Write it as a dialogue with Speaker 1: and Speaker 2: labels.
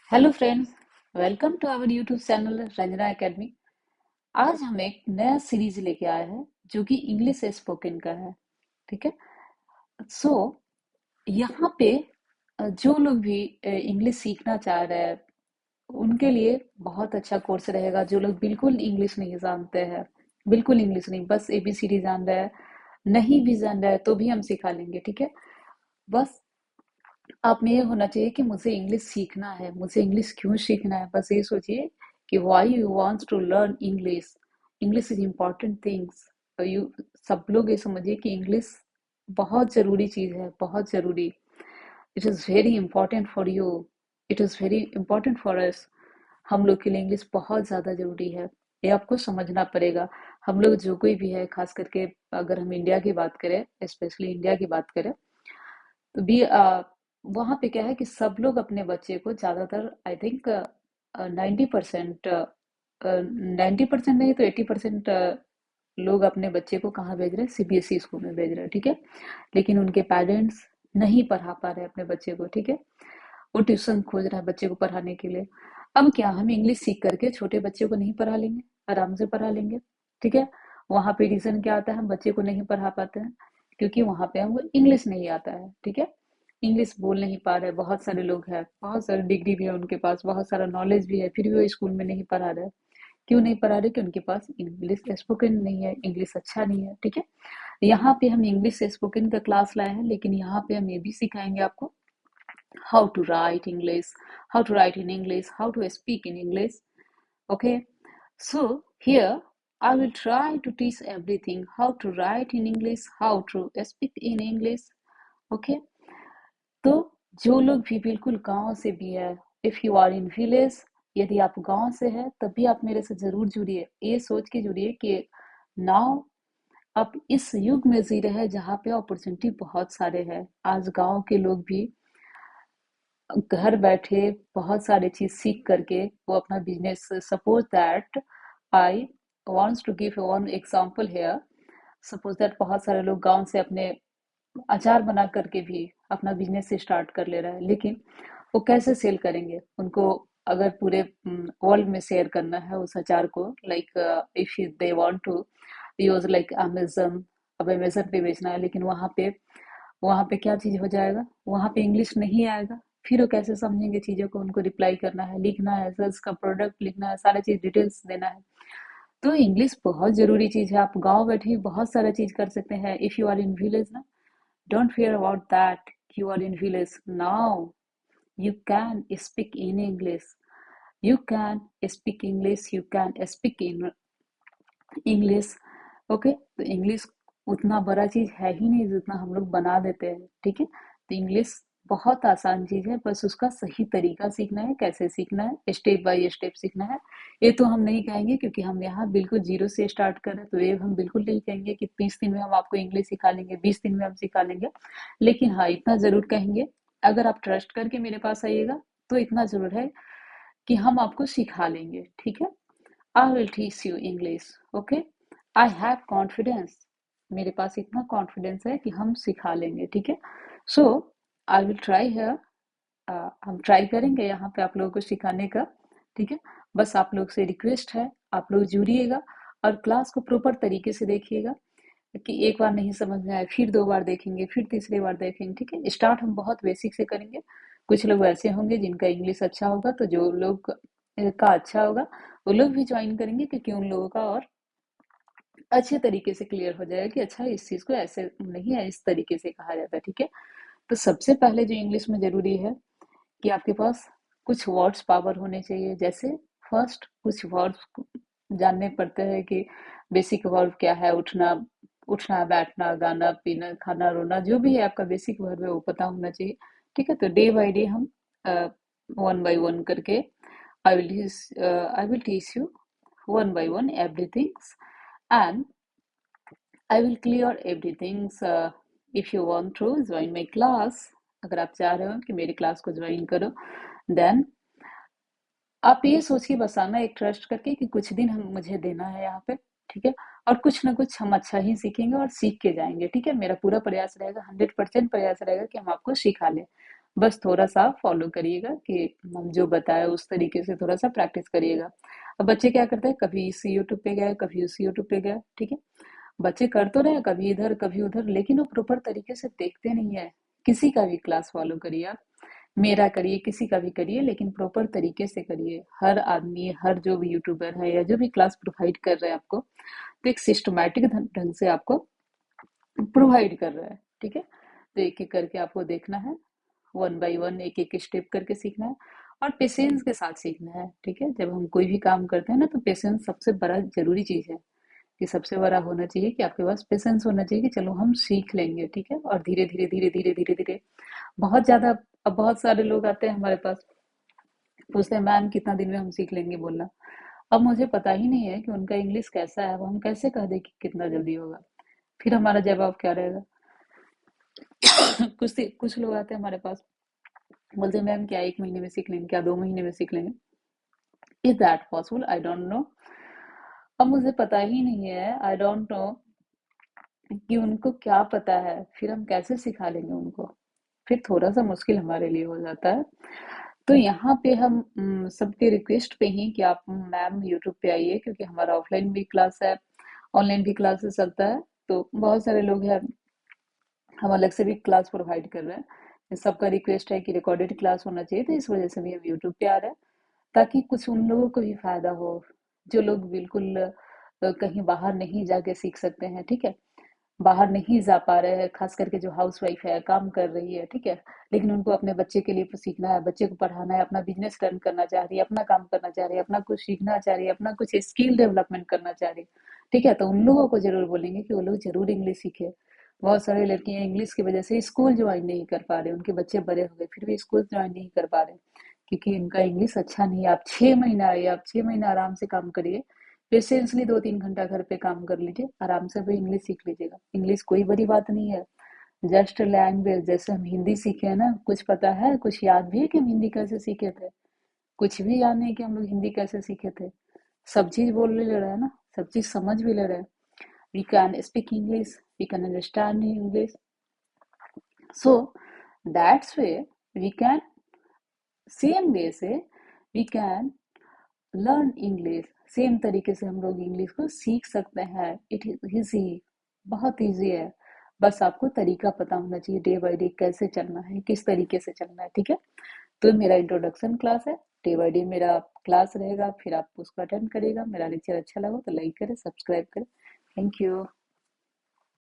Speaker 1: Hello friends, welcome to our YouTube channel Ranjana Academy. आज हम एक नया सीरीज लेके आए हैं जो कि इंग्लिश स्पोकन का है। ठीक है। सो यहाँ पे जो लोग भी इंग्लिश सीखना चाह रहे हैं उनके लिए बहुत अच्छा कोर्स रहेगा। जो लोग बिल्कुल इंग्लिश नहीं जानते हैं, बिल्कुल इंग्लिश नहीं, बस एबीसीडी जान रहे हैं, नहीं भी जान रहे हैं तो भी हम सिखा लेंगे। ठीक है। बस आप में ये होना चाहिए कि मुझे इंग्लिश सीखना है। मुझे इंग्लिश क्यों सीखना है, बस ये सोचिए कि why you wants to learn English. English is important things. You सब लोग ये समझिए कि इंग्लिश बहुत जरूरी चीज है, बहुत जरूरी। It is very important for you, it is very important for us. हम लोग के लिए इंग्लिश बहुत ज्यादा जरूरी है, ये आपको समझना पड़ेगा। हम लोग जो कोई भी है, खास करके अगर हम इंडिया की बात करें, स्पेशली इंडिया की बात करें, तो भी वहाँ पे क्या है कि सब लोग अपने बच्चे को ज्यादातर आई थिंक 90%, 90% नहीं तो 80% लोग अपने बच्चे को कहाँ भेज रहे हैं, सीबीएसई स्कूल में भेज रहे हैं। ठीक है। लेकिन उनके पेरेंट्स नहीं पढ़ा पा रहे अपने बच्चे को। ठीक है। वो ट्यूशन खोज रहा है बच्चे को पढ़ाने के लिए। अब क्या हम इंग्लिश सीख करके छोटे बच्चे को नहीं पढ़ा लेंगे? आराम से पढ़ा लेंगे। ठीक है। वहां पे रीजन क्या आता है, हम बच्चे को नहीं पढ़ा पाते हैं क्योंकि वहां पे हमको इंग्लिश नहीं आता है। ठीक है। इंग्लिश बोल नहीं पा रहे, बहुत सारे लोग हैं, बहुत सारी डिग्री भी है उनके पास, बहुत सारा नॉलेज भी है, फिर भी वो स्कूल में नहीं पढ़ा रहे। क्यों नहीं पढ़ा रहे? कि उनके पास इंग्लिश स्पोकन नहीं है, इंग्लिश अच्छा नहीं है। ठीक है। यहाँ पे हम इंग्लिश स्पोकन का क्लास लाए हैं, लेकिन यहाँ पे हम ये भी सिखाएंगे आपको how to write English, how to write in English, how to speak in English. Okay, so here I will try to teach everything, how to write in English, how to speak in English. Okay, तो जो लोग भी बिल्कुल गांव से भी है, if you are in village, यदि आप गांव से है तब भी आप मेरे से जरूर जुड़िए। ये सोच के जुड़िए कि नाउ आप इस युग में जी रहे हैं जहाँ पे अपॉर्चुनिटी बहुत सारे हैं। आज गांव के लोग भी घर बैठे बहुत सारी चीज सीख करके वो अपना business, suppose that I wants to give one example here. Suppose that बहुत सारे लोग गांव से अपने अचार बना करके भी अपना बिजनेस स्टार्ट कर ले रहा है, लेकिन वो कैसे सेल करेंगे? उनको अगर पूरे वर्ल्ड में शेयर करना है उस अचार को, like if they want to use like Amazon, अब अमेजन पे बेचना है, लेकिन वहां पे क्या चीज हो जाएगा, वहां पे इंग्लिश नहीं आएगा। फिर वो कैसे समझेंगे चीजों को? उनको रिप्लाई करना है, लिखना है, सर उसका प्रोडक्ट लिखना है, सारा चीज डिटेल्स देना है। तो इंग्लिश बहुत जरूरी चीज है। आप गांव बैठे ही बहुत सारा चीज कर सकते हैं। If you are in village ना, don't fear about that. You are in village now, you can speak in English. You can speak English. You can speak in English. Okay. तो इंग्लिश उतना बड़ा चीज है ही नहीं जितना हम लोग बना देते हैं। ठीक है। तो इंग्लिश बहुत आसान चीज है, बस उसका सही तरीका सीखना है, कैसे सीखना है, स्टेप बाय स्टेप सीखना है। ये तो हम नहीं कहेंगे क्योंकि हम यहाँ बिल्कुल जीरो से स्टार्ट कर रहे हैं, तो ये हम बिल्कुल नहीं कहेंगे कि 30 दिन में हम आपको इंग्लिश सिखा लेंगे, 20 दिन में हम सिखा लेंगे। लेकिन हाँ, इतना जरूर कहेंगे, अगर आप ट्रस्ट करके मेरे पास आइएगा तो इतना जरूर है कि हम आपको सिखा लेंगे। ठीक है। I will teach you English. Okay. I have confidence, मेरे पास इतना कॉन्फिडेंस है कि हम सिखा लेंगे। ठीक है। सो आई विल ट्राई हियर। हम ट्राई करेंगे यहाँ पे आप लोगों को सिखाने का। ठीक है। बस आप लोग से रिक्वेस्ट है, आप लोग जुड़िएगा और क्लास को प्रॉपर तरीके से देखिएगा, कि एक बार नहीं समझ में आए फिर 2 बार देखेंगे, फिर तीसरी बार देखेंगे। ठीक है। स्टार्ट हम बहुत बेसिक से करेंगे। कुछ लोग ऐसे होंगे जिनका इंग्लिश अच्छा होगा, तो जो लोग का अच्छा होगा वो लोग भी ज्वाइन करेंगे, क्योंकि उन लोगों का और अच्छे तरीके से क्लियर हो जाएगा कि अच्छा इस चीज को ऐसे नहीं है, इस तरीके से कहा जाता है। ठीक है। तो सबसे पहले जो इंग्लिश में जरूरी है कि आपके पास कुछ वर्ड्स पावर होने चाहिए। जैसे फर्स्ट कुछ वर्ड्स जानने पड़ते हैं कि बेसिक वर्ब क्या है। उठना, उठना बैठना, गाना पीना, खाना रोना, जो भी है आपका बेसिक वर्ब है वो पता होना चाहिए। ठीक है। तो डे बाय डे हम वन बाय वन करके I will teach you one by one everything, and I will clear everything. If you want to join my class, अगर आप चाह रहे हो कि मेरी क्लास को ज्वाइन करो, देन आप ये सोच के बस आना, एक ट्रस्ट करके कि कुछ दिन हम मुझे देना है यहाँ पे। ठीक है। और कुछ ना कुछ हम अच्छा ही सीखेंगे और सीख के जाएंगे। ठीक है। मेरा पूरा प्रयास रहेगा, 100% प्रयास रहेगा कि हम आपको सिखा लें। बस थोड़ा सा फॉलो करिएगा कि हम जो बताए उस तरीके से थोड़ा सा प्रैक्टिस करिएगा। अब बच्चे क्या करते हैं, कभी इस यूट्यूब पे गए, कभी उस यूट्यूब पे गए, ठीक है। बच्चे कर तो रहे कभी इधर कभी उधर, लेकिन वो प्रॉपर तरीके से देखते नहीं है। किसी का भी क्लास फॉलो करिए आप, मेरा करिए, किसी का भी करिए, लेकिन प्रॉपर तरीके से करिए। हर आदमी, हर जो भी यूट्यूबर है या जो भी क्लास प्रोवाइड कर रहे हैं आपको, तो एक सिस्टमैटिक ढंग से आपको प्रोवाइड कर रहा है, ठीक है। तो एक एक करके आपको देखना है, वन बाय वन एक एक स्टेप करके सीखना है, और पेशेंस के साथ सीखना है, ठीक है। जब हम कोई भी काम करते हैं ना, तो पेशेंस सबसे बड़ा जरूरी चीज है, कि सबसे बड़ा होना चाहिए कि आपके पास पेशेंस होना चाहिए कि चलो हम सीख लेंगे, ठीक है। और धीरे धीरे धीरे धीरे धीरे धीरे बहुत ज्यादा, अब बहुत सारे लोग आते हैं हमारे पास, पूछते हैं मैम कितना दिन में हम सीख लेंगे बोलना। अब मुझे पता ही नहीं है कि उनका इंग्लिश कैसा है, वो हम कैसे कह दें कि कितना जल्दी होगा। फिर हमारा जवाब क्या रहेगा? कुछ लोग आते हैं हमारे पास, बोलते हैं मैम क्या 1 महीने में सीख लेंगे, क्या 2 महीने में सीख लेंगे? Is that possible? I don't know. अब मुझे पता ही नहीं है, आई डोंट नो कि उनको क्या पता है, फिर हम कैसे सिखा लेंगे उनको? फिर थोड़ा सा मुश्किल हमारे लिए हो जाता है। तो यहाँ पे हम सबके रिक्वेस्ट पे ही कि आप मैम यूट्यूब पे आइए, क्योंकि हमारा ऑफलाइन भी क्लास है, ऑनलाइन भी क्लासेस चलता है। तो बहुत सारे लोग हैं, हम अलग से भी क्लास प्रोवाइड कर रहे हैं। सबका रिक्वेस्ट है कि रिकॉर्डेड क्लास होना चाहिए, तो इस वजह से भी हम यूट्यूब पे आ रहे हैं, ताकि कुछ उन लोगों को भी फायदा हो, जो लोग बिल्कुल कहीं बाहर नहीं जाके सीख सकते हैं, ठीक है। बाहर नहीं जा पा रहे हैं, खास करके जो हाउस वाइफ है, काम कर रही है, ठीक है, लेकिन उनको अपने बच्चे के लिए सीखना है, बच्चे को पढ़ाना है, अपना बिजनेस रन करना चाह रही है, अपना काम करना चाह रही है, अपना कुछ सीखना चाह रही है, अपना कुछ स्किल डेवलपमेंट करना चाह रही है, ठीक है। तो उन लोगों को जरूर बोलेंगे कि वो लोग जरूर इंग्लिश सीखे। बहुत सारी लड़कियां इंग्लिश की वजह से स्कूल ज्वाइन नहीं कर पा रहे, उनके बच्चे बड़े हो गए फिर भी स्कूल ज्वाइन नहीं कर पा रहे, क्योंकि इनका इंग्लिश अच्छा नहीं है। आप 6 महीना आइए, आप 6 महीना आराम से काम करिए, पेशेंसली 2-3 घंटा घर पे काम कर लीजिए, आराम से भी इंग्लिश सीख लीजिएगा। इंग्लिश कोई बड़ी बात नहीं है, जस्ट लैंग्वेज। जैसे हम हिंदी सीखे हैं ना, कुछ पता है, कुछ याद भी है कि हम हिंदी कैसे सीखे थे? कुछ भी याद नहीं कि हम लोग हिंदी कैसे सीखे थे। सब चीज बोल ले रहे हैं ना, सब चीज समझ भी ले रहे हैं। We can speak English, we can understand English, so that's way we can, same way से we can learn English. Same तरीके से हम लोग इंग्लिश को सीख सकते हैं। इट इज इजी, बहुत इजी है। बस आपको तरीका पता होना चाहिए, डे बाय डे कैसे चलना है, किस तरीके से चलना है, ठीक है। तो मेरा इंट्रोडक्शन क्लास है, डे बाय डे मेरा क्लास रहेगा, फिर आप उसको अटेंड करिएगा। मेरा लेक्चर अच्छा लगा तो लाइक करें, सब्सक्राइब करें। Thank you.